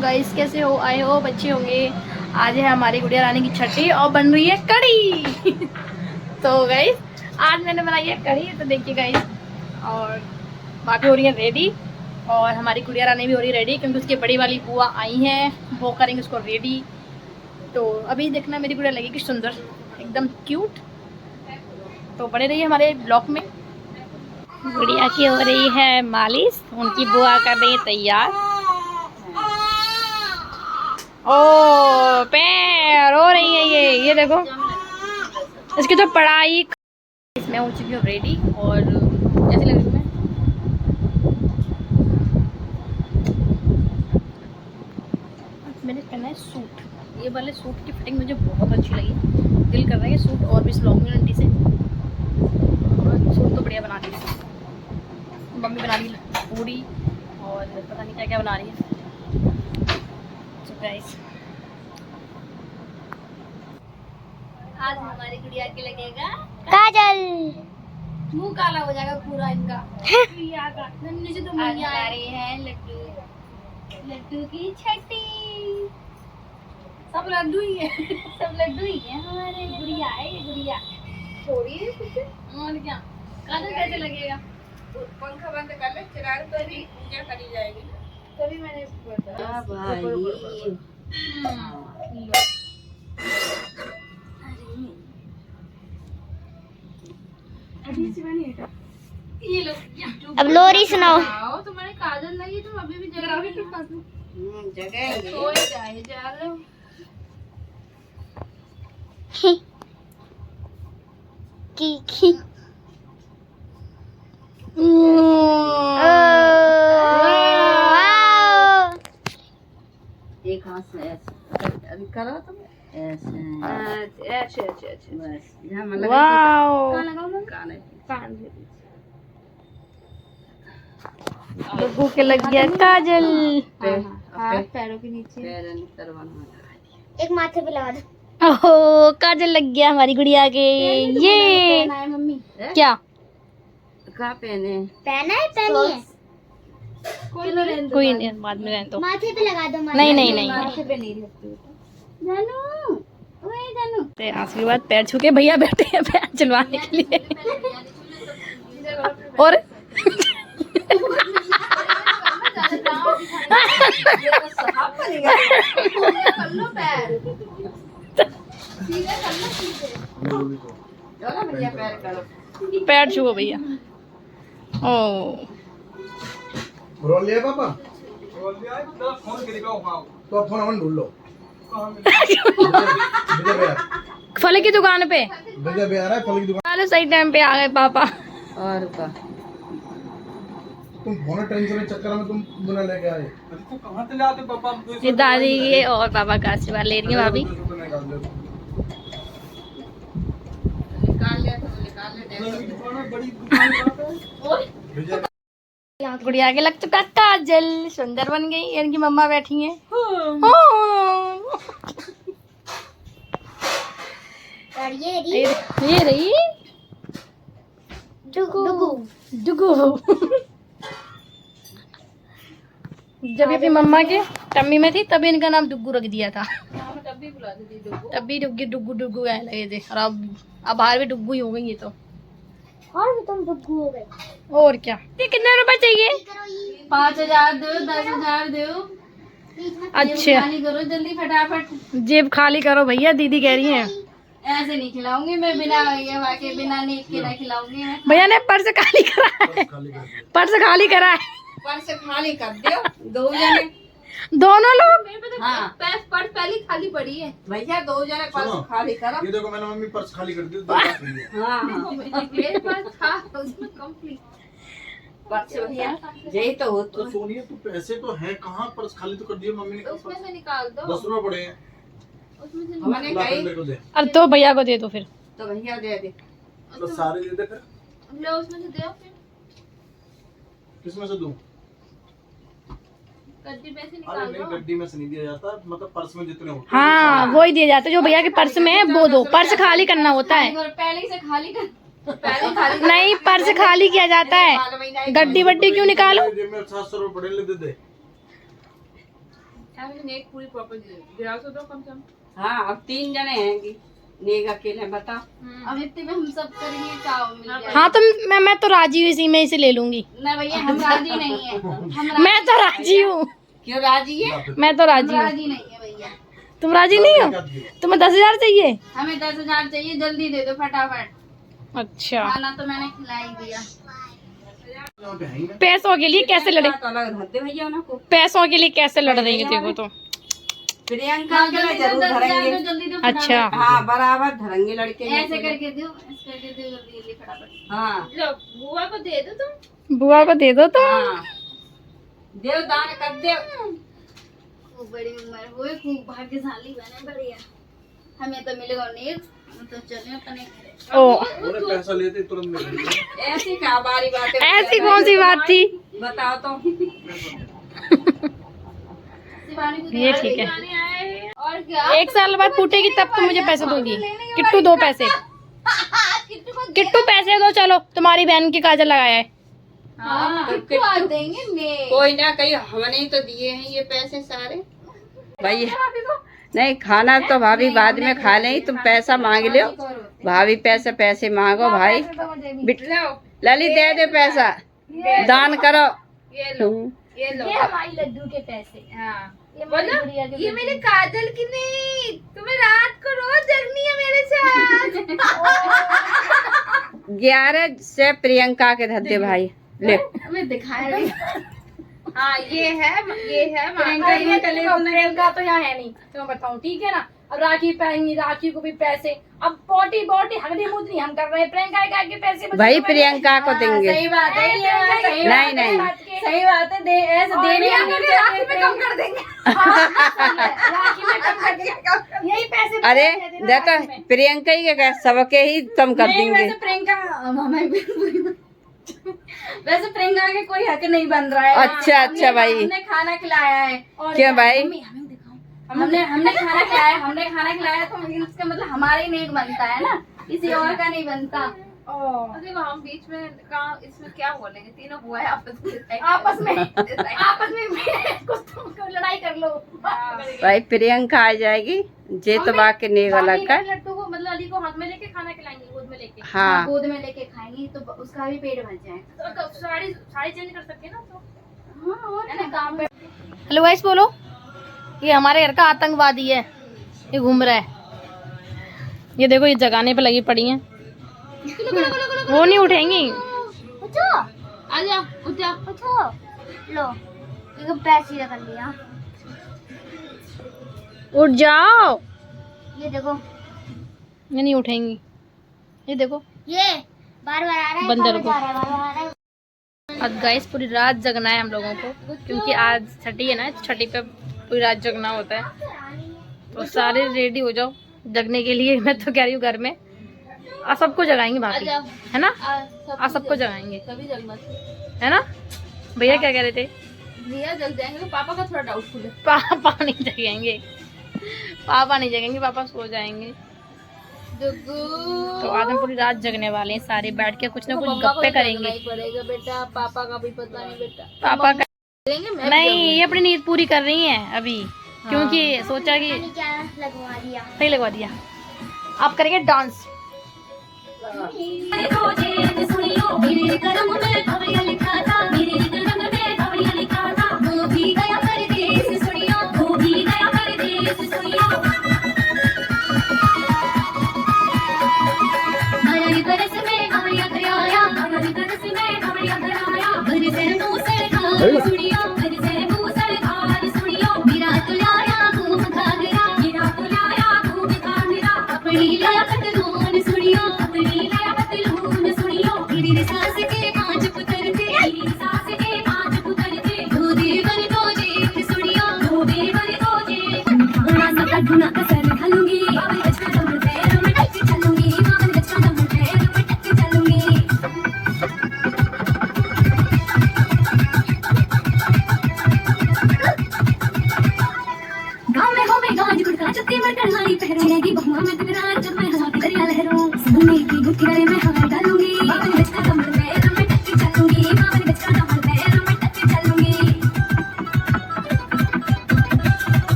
Guys कैसे हो, आए हो बच्चे होंगे। आज है हमारी गुड़िया रानी की छठी और बन रही है कढ़ी। तो गाइस आज मैंने बनाई है कढ़ी, तो देखिए गाइस। और बाकी हो रही है रेडी, और हमारी गुड़िया रानी भी हो रही है रेडी, क्योंकि उसकी बड़ी वाली बुआ आई हैं, वो करेंगे उसको रेडी। तो अभी देखना मेरी गुड़िया लगेगी सुंदर, एकदम क्यूट। तो बने रहिए हमारे ब्लॉग में। गुड़िया की हो रही है मालिश, उनकी बुआ कर रही है तैयार। ओ पैर हो रही है ये देखो, इसकी तो पढ़ाई। इसमें हो चुकी हूँ रेडी, और कैसे लग रही हूँ मैं? मैंने पहना है सूट, ये वाले सूट की फिटिंग मुझे बहुत अच्छी लगी। दिल कर रहा है ये सूट और भी सिलाऊंगी आंटी से। सूट तो बढ़िया बना रही है मम्मी, बना रही है पूरी और पता नहीं क्या क्या बना रही है। गाइस आज हमारी गुड़िया के लगेगा काजल, मुंह काला हो जाएगा पूरा इनका। नन्ही से तो मम्मी आ रही है लड्डू की छठी। सब लड्डू ही है, सब लड्डू ही है हमारे। गुड़िया है ये, गुड़िया छोड़ी है कुछ और क्या। काजल कैसे लगेगा? पंखा बंद कर ले, चिराग तो भी पूजा करी जाएगी। तभी मैंने बताया भाई। ये लो, अब लोरी सुनाओ। तुम्हारे काजल लगी, तुम अभी भी जगह भी टूटा दो। जगह हो जाए जा रहे हो। एक हाथ से ऐसे अभी करो तुम ऐसे अच्छे बस यहाँ मतलब वाओ, कान डुगू के लग गया काजल। पैरों के नीचे पैर करवाना। एक माथे पे लगा दो। ओहो काजल लग गया हमारी गुड़िया के। ये मम्मी क्या कहाँ पहने पहना है कोई नहीं, बाद में रहने दो। माथे पे लगा दो। नहीं माथे पे नहीं रखती जानू, ओए जानू। आशीर्वाद पैर छू के भैया बैठे हैं पैर चलवाने के लिए। और पैर छुओ भैया। ओ रोल लिया पापा? रोल लिया है, तो फोन के दिखाओ। हाँ तो आप फोन अपन ढूंढ लो। विजय भैया, फल की दुकान पे। विजय भैया आ रहा है फल की दुकान। चलो सही टाइम पे आ गए पापा। और का तुम फोन टेंशन के चक्कर में तुम बिना लेके आए। तो कहां से लाते पापा? ये दादी ये और पापा का आशीर्वाद ले रही है भाभी। निकाल ले बड़ी दुकान। गुड़िया के लग चुका काजल, सुंदर बन गई। इनकी मम्मा बैठी हैं। और ये रही डुगू। जब ये अपनी मम्मा के टम्मी में थी तभी इनका नाम डुगू रख दिया था। तब भी डुगू आने लगे थे, और अब बाहर भी डुगू ही हो गई ये तो। और भी तुम डुग्गू हो गए। और क्या। ये कितने रुपए चाहिए? 5000 दो, 10,000 दो। अच्छा खाली करो जल्दी फटाफट। जेब खाली करो भैया, दीदी कह रही है। ऐसे नहीं खिलाऊंगी मैं, बिना के बिना नीक के ना खिलाऊंगी मैं। भैया ने पर्स खाली करा है, पर्स खाली करा है। पर्स खाली कर दियो दो जने, दोनों लोग। हाँ पर्स पहले खाली पड़ी है भैया, दो जने पर्स खाली करो। ये देखो मैंने मम्मी पर्स खाली कर दी। हाँ मेरे पास था उसमें कंप्लीट। पर्स भैया यही तो हो तो सोनिया तू पैसे तो है कहाँ? पर्स खाली तो कर दिया मम्मी ने। उसमें से निकाल दो। 10 रुपए पड़े हैं। हमने ला कही मेरे को दे। अब तो भैया को दे दो फिर। तो भैया दे दे। तो सारे दे दे फिर। लो उसमें से दो फिर। किसमें से दूं? गड्डी पैसे अरे निकाल नहीं, दो। गड्डी में से नहीं दिया जाता, मतलब पर्स में जितने होते हैं। हाँ वही दिया जाता है जो भैया के पर्स में है, वो दो। पर्स खाली करना होता है। पहले से खाली कर। नहीं पर्स घर से खाली किया जाता है, गड्डी वड्डी क्यों निकालो। 700 रुपए पड़े ले दे। नेक पूरी प्रॉपर्टी गिरा तो दो कम से कम। हाँ अब 3 जने हैं, नेक अकेले बताओ। अब इतने में हम सब करेंगे क्या मिल जाएगा। हाँ तो मैं तो राजी हूँ, इसी में इसे ले लूंगी। ना भैया हम राजी नहीं है। मैं तो राजी हूँ। क्यों राजी है? मैं तो राजी हूँ। राजी नहीं है भैया। तुम राजी नहीं हो? तुम्हें 10,000 चाहिए? हमें 10,000 चाहिए, जल्दी दे दो फटाफट। अच्छा खाना तो मैंने खिला ही दिया। पैसों के लिए कैसे लड़े, भैया उनको पैसों के लिए कैसे लड़ रही है देखो तो। प्रियंका के लिए जरूर धरेंगे। अच्छा हाँ बराबर धरेंगे लड़के। ऐसे करके दो, ऐसे करके दो, जल्दी फटाफट। हाँ बुआ को दे दो तुम। बुआ को दे दो तो। हाँ देव दान कर दे। खूब बड़ी उम्र हुई, खूब भाग्यशाली बने, बढ़िया। हमें तो मिलेगा नहीं तो चले अपने घरे। ओ पैसा लेते तुरंत मिल। ऐसी क्या बारी बात है? ऐसी कौन सी बात थी? बताओ तो। ये ठीक है। और क्या? 1 साल बाद फूटेगी तब तुम मुझे पैसे दोगी। किट्टू दो पैसे, किट्टू पैसे दो। चलो तुम्हारी बहन की काजल लगाया है। हाँ किट्टू देंगे। कोई ना, कहीं हमने ही तो दिए हैं ये पैसे सारे। भाई नहीं खाना तो भाभी बाद में खा लेंगी, तुम पैसा मांग लो। भाभी पैसे मांगो भाई। ललित दे दे पैसा, दान करो। ये लो ये हमारी लड्डू के पैसे। हाँ ये मेरे काजल की नहीं, तुम्हें रात को रोज जगनी है मेरे साथ। 11 से प्रियंका के धद्दे भाई ले। हमें दिखाया हाँ ये है प्रियंका तो यहाँ है नहीं, तो मैं बताऊँ ठीक है ना। अब राखी पहनेंगी, राखी को भी पैसे। अब बोटी हगदी मुदनी हम कर रहे हैं, प्रियंका के पैसे भाई प्रियंका को देंगे। सही बात है, नहीं नहीं सही बात है। ऐसे देने राखी में कम कर देंगे। राखी में कम कर देंगे, यही पैसे। अरे देखो प्रियंका ही के सबके ही कम कर देंगे। वैसे प्रियंका के कोई हक नहीं बन रहा है। अच्छा भाई हमने खाना खिलाया है। क्यों भाई? हमने खाना खिलाया तो इसका मतलब हमारे ही नेक बनता है ना, किसी और का नहीं बनता। देखो हम बीच में इसमें क्या बोलेंगे, तीनों बुआ आपस में कुछ तो लड़ाई कर लो। भाई प्रियंका आ जाएगी, जे तो बाकी नेक अलग का। लड्डू को मतलब अली को हाथ में लेके खाना खिलाएंगे, गोद में लेके। हाँ गोद में लेके खाएंगी तो उसका भी पेट भर जाएगा। तो साड़ी चेंज कर सकते हैं ना तो। हाँ और है ना काम पे। हेलो गाइस बोलो, ये हमारे घर का आतंकवादी है, ये घूम रहा है। ये देखो ये जगाने पे लगी पड़ी हैं, वो नहीं उठेंगी। उठो आजा उठा। उठो लो, एक पैसे रख लिया। उठ जाओ। ये देखो, ये नहीं उठेंगी, ये देखो ये बार आ रहा है, बंदर को। बार आ रहा है। अब गाइस पूरी रात जगना है हम लोगों को, क्योंकि आज छठी है ना, छठी पे पूरी रात जगना होता है। तो सारे रेडी हो जाओ जगने के लिए। मैं तो कह रही हूँ घर में आ सबको जगाएंगे भाभी, है ना। आ सबको जगाएंगे, कभी जगना है ना। भैया क्या कह रहे थे? भैया जग जाएंगे तो पापा का थोड़ा डाउटफुल है। पापा नहीं जगेंगे, पापा नहीं जगेंगे, पापा सो जाएंगे। तो आज हम पूरी रात जगने वाले हैं, सारे बैठ के कुछ ना कुछ गप्पे करेंगे। पड़ेगा बेटा, पापा का भी पता नहीं बेटा। पापा का नहीं, ये अपनी नींद पूरी कर रही हैं अभी, क्योंकि सोचा कि क्या लगवा दिया, सही लगवा दिया। आप करेंगे डांस।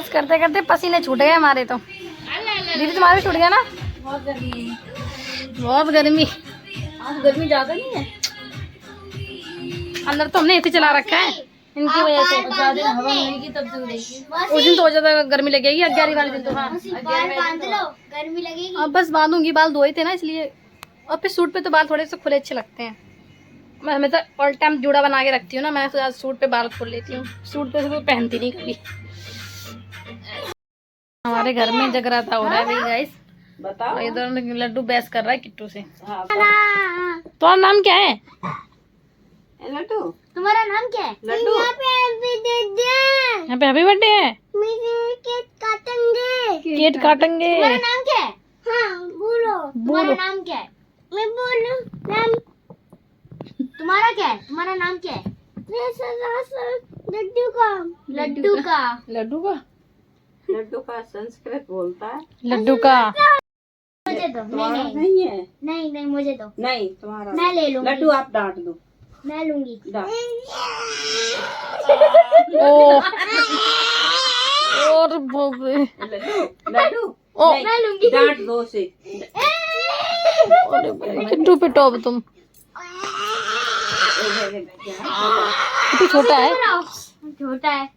गाइस करते करते पसीने छूट गए हमारे तो। दीदी तुम्हारे भी छूट गया ना? बहुत गर्मी, बहुत गर्मी। आज गर्मी ज्यादा नहीं है। अंदर तो हमने एसी चला रखा है इनकी वजह से। ज्यादा हवा लगेगी तब तक देखिए। उस दिन तो और ज्यादा गर्मी लगेगी 11 वाले दिन तो। हाँ गर्मी लगेगी। अब बस बांधूंगी, बाल धोए थे ना इसलिए। और फिर सूट पे तो बाल थोड़े से खुले अच्छे लगते हैं। मैं हमेशा ऑल टाइम जूड़ा बना के रखती हूँ ना, मैं तो आज सूट पे बाल खोल लेती हूँ। सूट पे तो पहनती नहीं कभी। हमारे घर में जगराता हो रहा है भाई गाइस। बताओ। और इधर लड्डू बहस कर रहा है किट्टू से। हाँ, तुम्हारा नाम क्या है? लड्डू। तुम्हारा नाम क्या है? लड्डू। यहाँ पे हैप्पी बर्थडे है। केक काटेंगे। तुम्हारा नाम क्या है? हाँ बोलो। तुम्हारा बोलो। नाम क्या है? मैं बोलूं नाम? तुम्हारा क्या है? तुम्हारा नाम क्या है? लड्डू का। लड्डू का। लड्डू का? लड्डू का संस्कृत बोलता है। लड्डू का। मुझे दो। तुम्हारा नहीं नहीं है। नहीं नहीं मुझे दो। नहीं तुम्हारा मैं ले लूंगी। लड्डू आप डांट दो। मैं लूंगी। डांट। ओ और बोले लड्डू लड्डू ओ नहीं, मैं लूंगी। डांट दो से। किट्टू पे टॉप तुम। किट्टू छोटा है। छोटा है।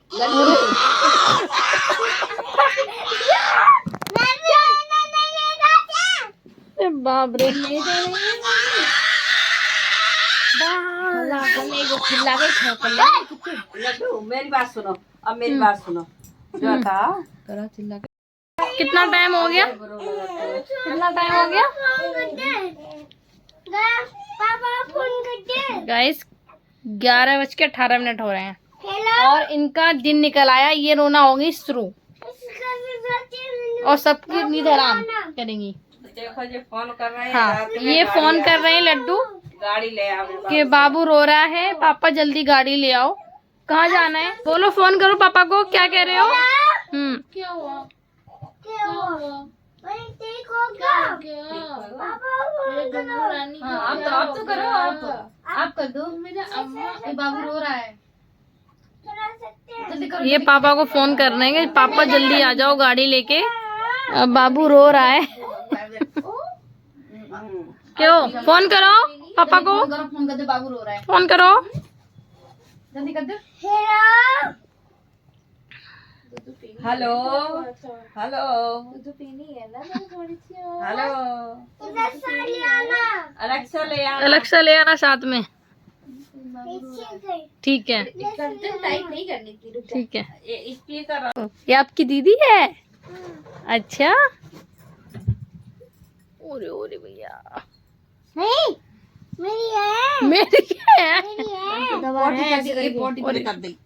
अरे बाप रे। लड्डू मेरी बात सुनो। अब मेरी बात सुनो। जो था कितना टाइम हो गया? कितना टाइम हो गया गाइस? 11:18 हो रहे हैं और इनका दिन निकल आया। ये रोना होगी शुरू और सबकी नींद हराम करेंगी। देखो जो फोन कर रहे हैं। हाँ, ये फोन कर रहे हैं लड्डू गाड़ी ले आओ। कि बाबू रो रहा है, पापा जल्दी गाड़ी ले आओ। कहाँ जाना है? बोलो, फोन करो पापा को। क्या कह रहे हो? क्या हुआ? आप तो करो। आप कर दो। मेरा अम्मा बाबू रो रहा है। जल्दी करो। ये पापा को फोन कर रहे हैं कि पापा जल्दी आ जाओ गाड़ी लेके, अब बाबू रो रहा है। क्यों? फोन करो पापा को। फोन कर दो। बाबू रो रहा है। फोन करो। जल्दी कर दो। Hello hello hello. अलेक्सा ले आओ। अलेक्सा ले आना साथ में। ठीक है नहीं करने की। ठीक है। स्पीकर। ये आपकी दीदी है? अच्छा। ओरे ओरे भैया नहीं मेरी है। मेरी है। पोटी कर दी।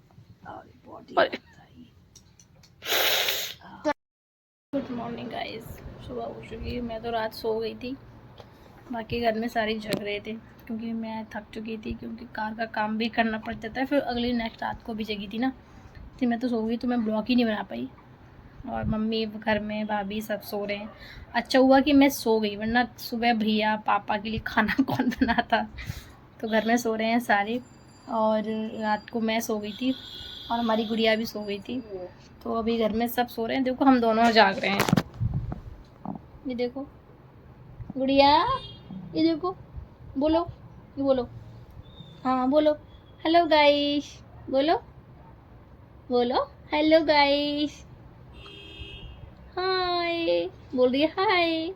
Good morning guys. सुबह हो चुकी है। मैं तो रात सो गई थी, बाकी घर में सारे जग रहे थे क्योंकि मैं थक चुकी थी, क्योंकि कार का काम भी करना पड़ जाता है। फिर अगली नेक्स्ट रात को भी जगी थी ना, तो मैं तो सो गई, तो मैं ब्लॉग ही नहीं बना पाई। और मम्मी घर में, भाभी सब सो रहे हैं। अच्छा हुआ कि मैं सो गई, वरना सुबह भैया पापा के लिए खाना कौन बनाता। तो घर में सो रहे हैं सारे, और रात को मैं सो गई थी और हमारी गुड़िया भी सो गई थी। तो अभी घर में सब सो रहे हैं। देखो हम दोनों जाग रहे हैं। ये देखो गुड़िया, ये देखो। बोलो, ये बोलो। हाँ बोलो, हेलो गाइस। बोलो बोलो, हेलो गाइस। हाय बोल रही है, हाय।